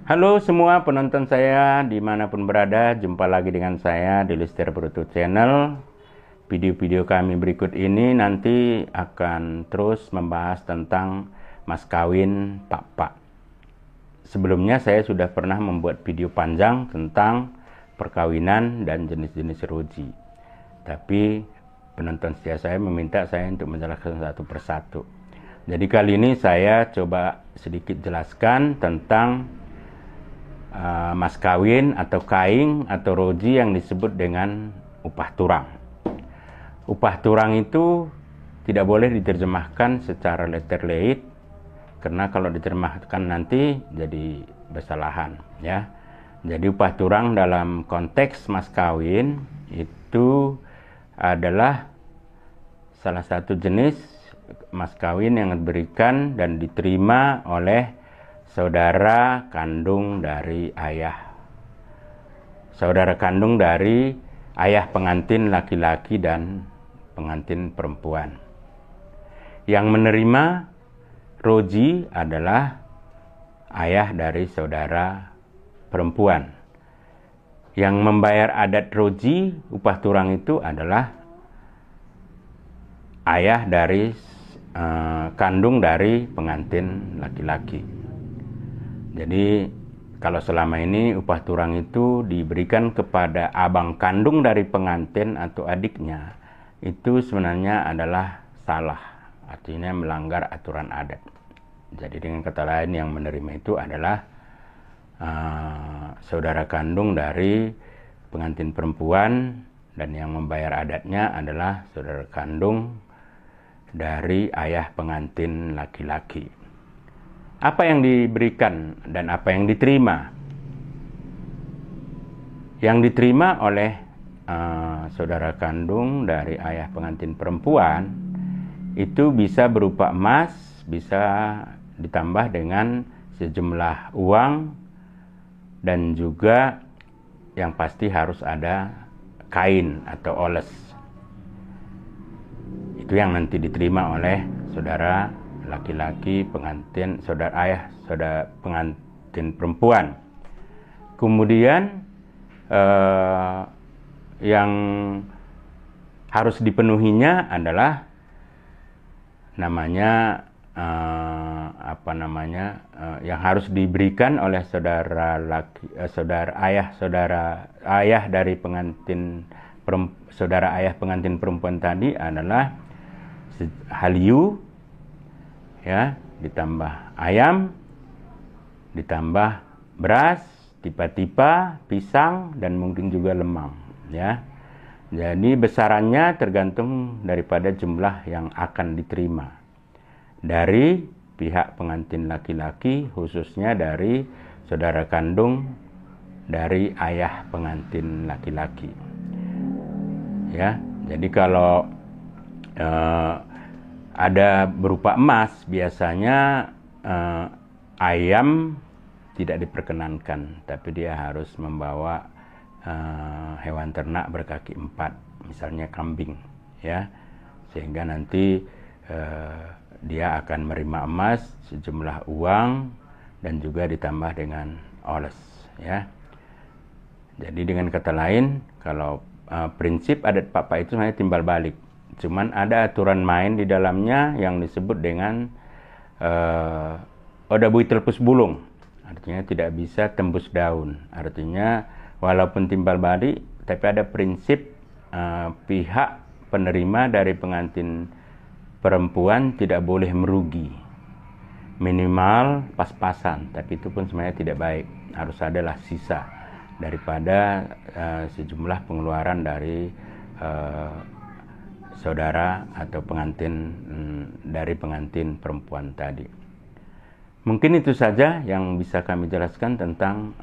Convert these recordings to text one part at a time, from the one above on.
Halo semua penonton saya dimanapun berada, jumpa lagi dengan saya di Lester Bruto Channel. Video-video kami berikut ini nanti akan terus membahas tentang mas kawin pak-pak. Sebelumnya saya sudah pernah membuat video panjang tentang perkawinan dan jenis-jenis roji. Tapi penonton setia saya meminta saya untuk menjelaskan satu persatu. Jadi kali ini saya coba sedikit jelaskan tentang mas kawin atau kaing atau roji yang disebut dengan upah turang. Upah turang itu tidak boleh diterjemahkan secara letter leit, karena kalau diterjemahkan nanti jadi kesalahan ya. Jadi upah turang dalam konteks mas kawin itu adalah salah satu jenis mas kawin yang diberikan dan diterima oleh saudara kandung dari ayah. Saudara kandung dari ayah pengantin laki-laki dan pengantin perempuan. Yang menerima roji adalah ayah dari saudara perempuan. Yang membayar adat roji, upah turang itu adalah ayah dari kandung dari pengantin laki-laki. Jadi kalau selama ini upah turang itu diberikan kepada abang kandung dari pengantin atau adiknya, itu sebenarnya adalah salah, artinya melanggar aturan adat. Jadi dengan kata lain yang menerima itu adalah saudara kandung dari pengantin perempuan, dan yang membayar adatnya adalah saudara kandung dari ayah pengantin laki-laki. Apa yang diberikan dan apa yang diterima? Yang diterima oleh saudara kandung dari ayah pengantin perempuan itu bisa berupa emas, bisa ditambah dengan sejumlah uang, dan juga yang pasti harus ada kain atau oles. Itu yang nanti diterima oleh saudara laki-laki pengantin, saudara ayah, saudara pengantin perempuan. Kemudian yang harus dipenuhinya adalah namanya yang harus diberikan oleh saudara ayah dari pengantin saudara ayah pengantin perempuan tadi adalah haliu, ya, ditambah ayam, ditambah beras, tipa-tipa, pisang, dan mungkin juga lemang, ya. Jadi besarannya tergantung daripada jumlah yang akan diterima dari pihak pengantin laki-laki, khususnya dari saudara kandung dari ayah pengantin laki-laki, ya. Jadi kalau ada berupa emas, biasanya ayam tidak diperkenankan, tapi dia harus membawa hewan ternak berkaki 4, misalnya kambing, ya, sehingga nanti dia akan menerima emas, sejumlah uang, dan juga ditambah dengan oles, ya. Jadi dengan kata lain, kalau prinsip adat papa itu sebenarnya timbal balik. Cuman ada aturan main di dalamnya yang disebut dengan oda bui telepus bulung. Artinya tidak bisa tembus daun. Artinya walaupun timbal balik, tapi ada prinsip pihak penerima dari pengantin perempuan tidak boleh merugi. Minimal pas-pasan, tapi itu pun sebenarnya tidak baik. Harus adalah sisa daripada sejumlah pengeluaran dari saudara atau pengantin dari pengantin perempuan tadi. Mungkin itu saja yang bisa kami jelaskan tentang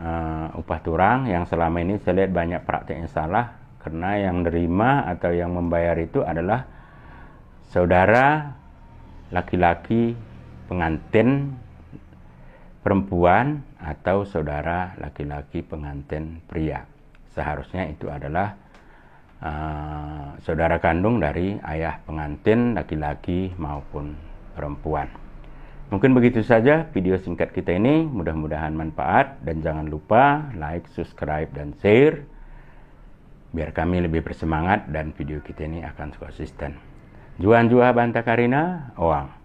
upah turang yang selama ini saya lihat banyak prakteknya salah, karena yang menerima atau yang membayar itu adalah saudara laki-laki pengantin perempuan atau saudara laki-laki pengantin pria. Seharusnya itu adalah saudara kandung dari ayah pengantin laki-laki maupun perempuan. Mungkin begitu saja video singkat kita ini, mudah-mudahan manfaat, dan jangan lupa like, subscribe, dan share biar kami lebih bersemangat dan video kita ini akan konsisten. Juan Jua Banta Karina, Oang.